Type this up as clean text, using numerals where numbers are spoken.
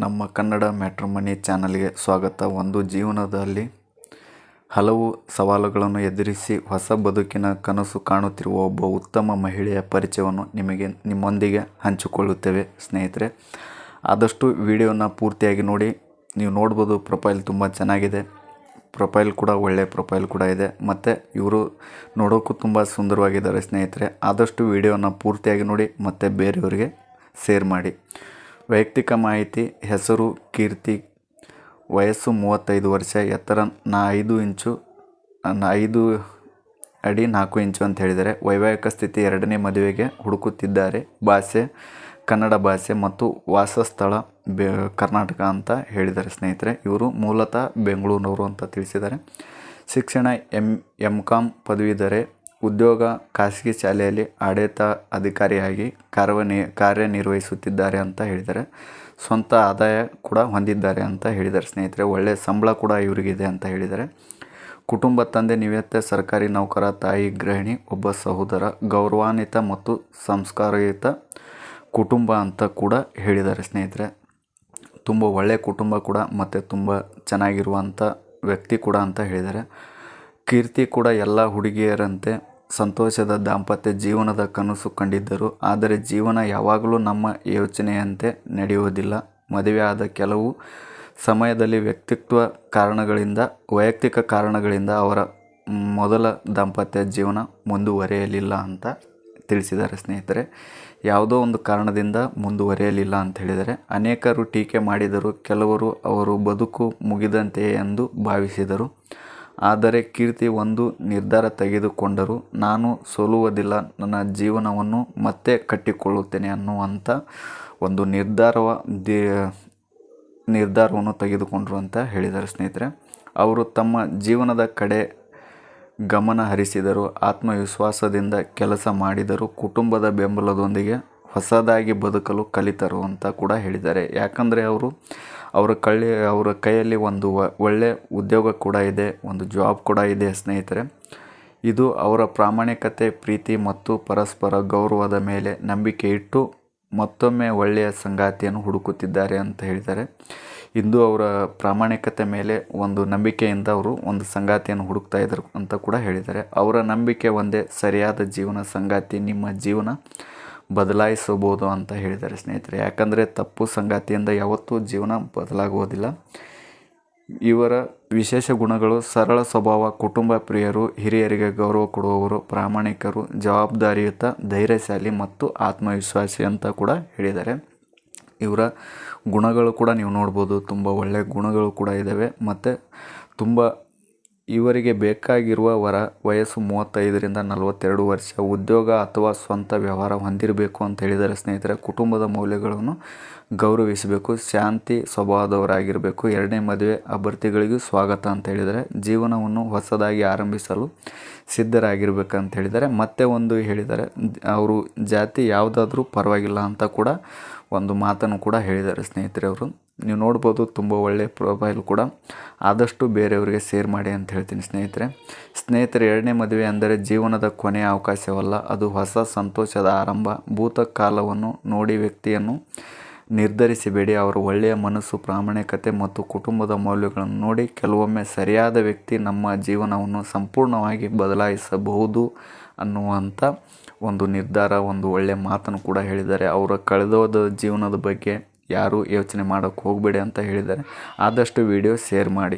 ನಮ್ಮ ಕನ್ನಡ ಮ್ಯಾಟ್ರಿಮನಿ ಚಾನಲ್ಗೆ ಸ್ವಾಗತ. ಒಂದು ಜೀವನದಲ್ಲಿ ಹಲವು ಸವಾಲುಗಳನ್ನು ಎದುರಿಸಿ ಹೊಸ ಬದುಕಿನ ಕನಸು ಕಾಣುತ್ತಿರುವ ಒಬ್ಬ ಉತ್ತಮ ಮಹಿಳೆಯ ಪರಿಚಯವನ್ನು ನಿಮ್ಮೊಂದಿಗೆ ಹಂಚಿಕೊಳ್ಳುತ್ತೇವೆ ಸ್ನೇಹಿತರೆ. ಆದಷ್ಟು ವಿಡಿಯೋನ ಪೂರ್ತಿಯಾಗಿ ನೋಡಿ. ನೀವು ನೋಡ್ಬೋದು, ಪ್ರೊಫೈಲ್ ತುಂಬ ಚೆನ್ನಾಗಿದೆ, ಪ್ರೊಫೈಲ್ ಕೂಡ ಒಳ್ಳೆಯ ಪ್ರೊಫೈಲ್ ಕೂಡ ಇದೆ, ಮತ್ತು ಇವರು ನೋಡೋಕ್ಕೂ ತುಂಬ ಸುಂದರವಾಗಿದ್ದಾರೆ ಸ್ನೇಹಿತರೆ. ಆದಷ್ಟು ವಿಡಿಯೋನ ಪೂರ್ತಿಯಾಗಿ ನೋಡಿ ಮತ್ತು ಬೇರೆಯವರಿಗೆ ಶೇರ್ ಮಾಡಿ. ವೈಯಕ್ತಿಕ ಮಾಹಿತಿ: ಹೆಸರು ಕೀರ್ತಿ, ವಯಸ್ಸು 35 ವರ್ಷ, ಎತ್ತರ 5 ಅಡಿ 4 ಇಂಚು ಅಂತ ಹೇಳಿದ್ದಾರೆ. ವೈವಾಹಿಕ ಸ್ಥಿತಿ: ಎರಡನೇ ಮದುವೆಗೆ ಹುಡುಕುತ್ತಿದ್ದಾರೆ. ಭಾಷೆ ಕನ್ನಡ ಭಾಷೆ ಮತ್ತು ವಾಸಸ್ಥಳ ಕರ್ನಾಟಕ ಅಂತ ಹೇಳಿದ್ದಾರೆ ಸ್ನೇಹಿತರೆ. ಇವರು ಮೂಲತಃ ಬೆಂಗಳೂರಿನವರು ಅಂತ ತಿಳಿಸಿದ್ದಾರೆ. ಶಿಕ್ಷಣ ಎಂ.ಕಾಂ ಪದವೀಧರೆ. ಉದ್ಯೋಗ ಖಾಸಗಿ ಶಾಲೆಯಲ್ಲಿ ಆಡಳಿತ ಅಧಿಕಾರಿಯಾಗಿ ಕಾರ್ಯನಿರ್ವಹಿಸುತ್ತಿದ್ದಾರೆ ಅಂತ ಹೇಳಿದ್ದಾರೆ. ಸ್ವಂತ ಆದಾಯ ಕೂಡ ಹೊಂದಿದ್ದಾರೆ ಅಂತ ಹೇಳಿದ್ದಾರೆ ಸ್ನೇಹಿತರೆ. ಒಳ್ಳೆಯ ಸಂಬಳ ಕೂಡ ಇವರಿಗಿದೆ ಅಂತ ಹೇಳಿದ್ದಾರೆ. ಕುಟುಂಬ: ತಂದೆ ನಿವೃತ್ತ ಸರ್ಕಾರಿ ನೌಕರ, ತಾಯಿ ಗೃಹಿಣಿ, ಒಬ್ಬ ಸಹೋದರ. ಗೌರವಾನ್ವಿತ ಮತ್ತು ಸಂಸ್ಕಾರಯುತ ಕುಟುಂಬ ಅಂತ ಕೂಡ ಹೇಳಿದ್ದಾರೆ ಸ್ನೇಹಿತರೆ. ತುಂಬ ಒಳ್ಳೆಯ ಕುಟುಂಬ ಕೂಡ ಮತ್ತು ತುಂಬ ಚೆನ್ನಾಗಿರುವಂಥ ವ್ಯಕ್ತಿ ಕೂಡ ಅಂತ ಹೇಳಿದ್ದಾರೆ. ಕೀರ್ತಿ ಕೂಡ ಎಲ್ಲ ಹುಡುಗಿಯರಂತೆ ಸಂತೋಷದ ದಾಂಪತ್ಯ ಜೀವನದ ಕನಸು ಕಂಡಿದ್ದರು. ಆದರೆ ಜೀವನ ಯಾವಾಗಲೂ ನಮ್ಮ ಯೋಚನೆಯಂತೆ ನಡೆಯುವುದಿಲ್ಲ. ಮದುವೆ ಆದ ಕೆಲವು ಸಮಯದಲ್ಲಿ ವೈಯಕ್ತಿಕ ಕಾರಣಗಳಿಂದ ಅವರ ಮೊದಲ ದಾಂಪತ್ಯ ಜೀವನ ಮುಂದುವರಿಯಲಿಲ್ಲ ಅಂತ ತಿಳಿಸಿದ್ದಾರೆ ಸ್ನೇಹಿತರೆ. ಯಾವುದೋ ಒಂದು ಕಾರಣದಿಂದ ಮುಂದುವರಿಯಲಿಲ್ಲ ಅಂತ ಹೇಳಿದರೆ. ಅನೇಕರು ಟೀಕೆ ಮಾಡಿದರು. ಕೆಲವರು ಅವರು ಬದುಕು ಮುಗಿದಂತೆಯೇ ಎಂದು ಭಾವಿಸಿದರು. ಆದರೆ ಕೀರ್ತಿ ಒಂದು ನಿರ್ಧಾರ ತೆಗೆದುಕೊಂಡರು. ನಾನು ಸೋಲುವುದಿಲ್ಲ, ನನ್ನ ಜೀವನವನ್ನು ಮತ್ತೆ ಕಟ್ಟಿಕೊಳ್ಳುತ್ತೇನೆ ಅನ್ನುವಂಥ ಒಂದು ನಿರ್ಧಾರವನ್ನು ತೆಗೆದುಕೊಂಡರು ಅಂತ ಹೇಳಿದ್ದಾರೆ ಸ್ನೇಹಿತರೆ. ಅವರು ತಮ್ಮ ಜೀವನದ ಕಡೆ ಗಮನ ಹರಿಸಿದರು. ಆತ್ಮವಿಶ್ವಾಸದಿಂದ ಕೆಲಸ ಮಾಡಿದರು. ಕುಟುಂಬದ ಬೆಂಬಲದೊಂದಿಗೆ ಹೊಸದಾಗಿ ಬದುಕಲು ಕಲಿತರು ಅಂತ ಕೂಡ ಹೇಳಿದ್ದಾರೆ. ಯಾಕಂದರೆ ಅವರ ಕೈಯಲ್ಲಿ ಒಂದು ಒಳ್ಳೆಯ ಉದ್ಯೋಗ ಕೂಡ ಇದೆ, ಒಂದು ಜಾಬ್ ಕೂಡ ಇದೆ ಸ್ನೇಹಿತರೆ. ಇದು ಅವರ ಪ್ರಾಮಾಣಿಕತೆ, ಪ್ರೀತಿ ಮತ್ತು ಪರಸ್ಪರ ಗೌರವದ ಮೇಲೆ ನಂಬಿಕೆ ಇಟ್ಟು ಮತ್ತೊಮ್ಮೆ ಒಳ್ಳೆಯ ಸಂಗಾತಿಯನ್ನು ಹುಡುಕುತ್ತಿದ್ದಾರೆ ಅಂತ ಹೇಳಿದ್ದಾರೆ. ಇಂದು ಅವರ ಪ್ರಾಮಾಣಿಕತೆ ಮೇಲೆ ಒಂದು ನಂಬಿಕೆಯಿಂದ ಅವರು ಒಂದು ಸಂಗಾತಿಯನ್ನು ಹುಡುಕ್ತಾ ಇದ್ದರು ಅಂತ ಕೂಡ ಹೇಳಿದ್ದಾರೆ. ಅವರ ನಂಬಿಕೆ ಒಂದೇ: ಸರಿಯಾದ ಜೀವನ ಸಂಗಾತಿ ನಿಮ್ಮ ಜೀವನ ಬದಲಾಯಿಸಬಹುದು ಅಂತ ಹೇಳಿದ್ದಾರೆ ಸ್ನೇಹಿತರೆ. ಯಾಕಂದರೆ ತಪ್ಪು ಸಂಗಾತಿಯಿಂದ ಯಾವತ್ತೂ ಜೀವನ ಬದಲಾಗುವುದಿಲ್ಲ. ಇವರ ವಿಶೇಷ ಗುಣಗಳು: ಸರಳ ಸ್ವಭಾವ, ಕುಟುಂಬ ಪ್ರಿಯರು, ಹಿರಿಯರಿಗೆ ಗೌರವ ಕೊಡುವವರು, ಪ್ರಾಮಾಣಿಕರು, ಜವಾಬ್ದಾರಿಯುತ, ಧೈರ್ಯಶಾಲಿ ಮತ್ತು ಆತ್ಮವಿಶ್ವಾಸಿ ಅಂತ ಕೂಡ ಹೇಳಿದ್ದಾರೆ. ಇವರ ಗುಣಗಳು ಕೂಡ ನೀವು ನೋಡ್ಬೋದು, ತುಂಬ ಒಳ್ಳೆಯ ಗುಣಗಳು ಕೂಡ ಇದ್ದಾವೆ. ಮತ್ತು ಇವರಿಗೆ ಬೇಕಾಗಿರುವ ವಯಸ್ಸು 35ರಿಂದ 42 ವರ್ಷ, ಉದ್ಯೋಗ ಅಥವಾ ಸ್ವಂತ ವ್ಯವಹಾರ ಹೊಂದಿರಬೇಕು ಅಂತ ಹೇಳಿದ್ದಾರೆ ಸ್ನೇಹಿತರೆ. ಕುಟುಂಬದ ಮೌಲ್ಯಗಳನ್ನು ಗೌರವಿಸಬೇಕು, ಶಾಂತಿ ಸ್ವಭಾವದವರಾಗಿರಬೇಕು. ಎರಡನೇ ಮದುವೆ ಅಭ್ಯರ್ಥಿಗಳಿಗೂ ಸ್ವಾಗತ ಅಂತ ಹೇಳಿದ್ದಾರೆ. ಜೀವನವನ್ನು ಹೊಸದಾಗಿ ಆರಂಭಿಸಲು ಸಿದ್ಧರಾಗಿರ್ಬೇಕಂತ ಹೇಳಿದ್ದಾರೆ. ಮತ್ತೆ ಒಂದು ಹೇಳಿದ್ದಾರೆ, ಅವರು ಜಾತಿ ಯಾವುದಾದ್ರೂ ಪರವಾಗಿಲ್ಲ ಅಂತ ಕೂಡ ಒಂದು ಮಾತನ್ನು ಕೂಡ ಹೇಳಿದ್ದಾರೆ ಸ್ನೇಹಿತರೆ ಅವರು. ನೀವು ನೋಡ್ಬೋದು, ತುಂಬ ಒಳ್ಳೆಯ ಪ್ರೊಫೈಲ್ ಕೂಡ. ಆದಷ್ಟು ಬೇರೆಯವರಿಗೆ ಶೇರ್ ಮಾಡಿ ಅಂತ ಹೇಳ್ತೀನಿ ಸ್ನೇಹಿತರೆ. ಎರಡನೇ ಮದುವೆ ಅಂದರೆ ಜೀವನದ ಕೊನೆಯ ಅವಕಾಶವಲ್ಲ, ಅದು ಹೊಸ ಸಂತೋಷದ ಆರಂಭ. ಭೂತಕಾಲವನ್ನು ನೋಡಿ ವ್ಯಕ್ತಿಯನ್ನು ನಿರ್ಧರಿಸಬೇಡಿ. ಅವರ ಒಳ್ಳೆಯ ಮನಸ್ಸು, ಪ್ರಾಮಾಣಿಕತೆ ಮತ್ತು ಕುಟುಂಬದ ಮೌಲ್ಯಗಳನ್ನು ನೋಡಿ. ಕೆಲವೊಮ್ಮೆ ಸರಿಯಾದ ವ್ಯಕ್ತಿ ನಮ್ಮ ಜೀವನವನ್ನು ಸಂಪೂರ್ಣವಾಗಿ ಬದಲಾಯಿಸಬಹುದು ಅನ್ನುವಂಥ ಒಂದು ನಿರ್ಧಾರ, ಒಂದು ಒಳ್ಳೆಯ ಮಾತನ್ನು ಕೂಡ ಹೇಳಿದ್ದಾರೆ. ಅವರ ಕಳೆದೋದ ಜೀವನದ ಬಗ್ಗೆ ಯಾರೂ ಯೋಚನೆ ಮಾಡೋಕ್ಕೆ ಹೋಗಬೇಡಿ ಅಂತ ಹೇಳಿದ್ದಾರೆ. ಆದಷ್ಟು ವಿಡಿಯೋ ಶೇರ್ ಮಾಡಿ.